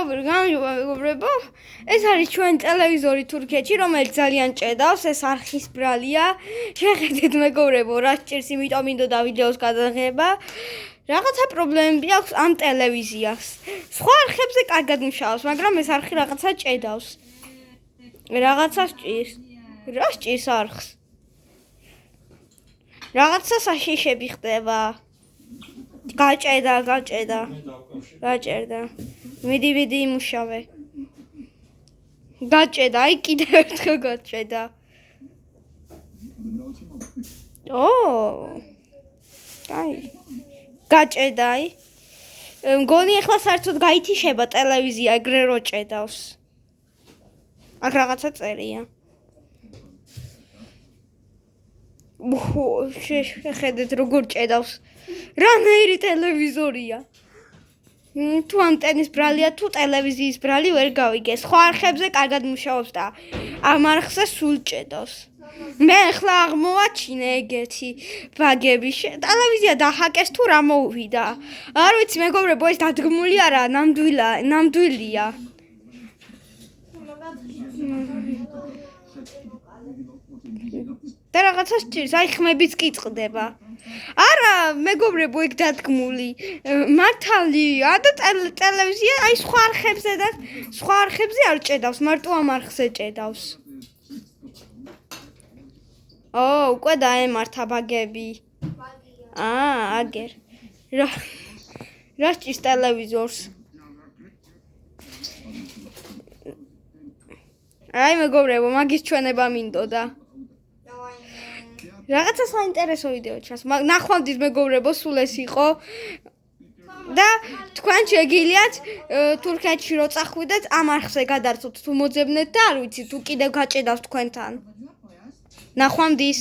მეგობრებო, ეს არის ჩვენ ტელევიზორი თურქეთში, რომელიც ძალიან ჭედავს, ეს არხის ბრალია. შეხედეთ მეგობრებო, რა სჭირს, იმიტომ მინდოდა ვიდეოს გადაღება. რაღაცა პრობლემები აქვს ამ ტელევიზიას. სხვა არხებზე კარგად მუშაობს, მაგრამ ეს არხი რაღაცა ჭედავს. რაღაცა სჭირს. რა სჭირს არხს? რაღაცა საშიშები ხდება. გაჭერდა. მიდი იმუშავე. გაჭედა, აი კიდევ ერთხელ გაჭედა. აი. გაჭედა, აი. მგონი ახლა საერთოდ გაითიშება ტელევიზია, ეგრე რო ჭედავს. აქ რაღაცა წერია. შეხედეთ როგორ ჭედავს. რანაირი ტელევიზორია. თუ ანტენის ბრალია, თუ ტელევიზიის ბრალი ვერ გავიგე. სხვა არხებზე კარგად მუშაობს და ამ არხზე სულ ჭედავს. მე ახლა აღმოვაჩინე ეგეთი ბაგები. ტელევიზია დაჰაკეს თუ რა მოუვიდა. არ ვიცი მეგობრებო, ეს დადგმული არა, ნამდვილია. და რაღაცა სჭირს, აი ხმებიც კი წყდება. არა, მეგობრებო, ეგ დადგმული. მართალია და ტელევიზია აი სხვა არხებზე არ ჭედავს, მარტო ამ არხზე ჭედავს. უკვე დაემართა ბაგები. აგერ. რა სჭირს ტელევიზორს? აი მეგობრებო, მაგის ჩვენება მინდოდა. რაღაცა საინტერესო ვიდეო ჩანს. ნახვამდის მეგობრებო, სულ ეს იყო. და თქვენ შეგიძლიათ თურქეთში რო წახვიდეთ, ამ არხზე გადარწოთ თუ მოძებნეთ და არ ვიცი თუ კიდევ გაჭედავს თქვენთან. ნახვამდის.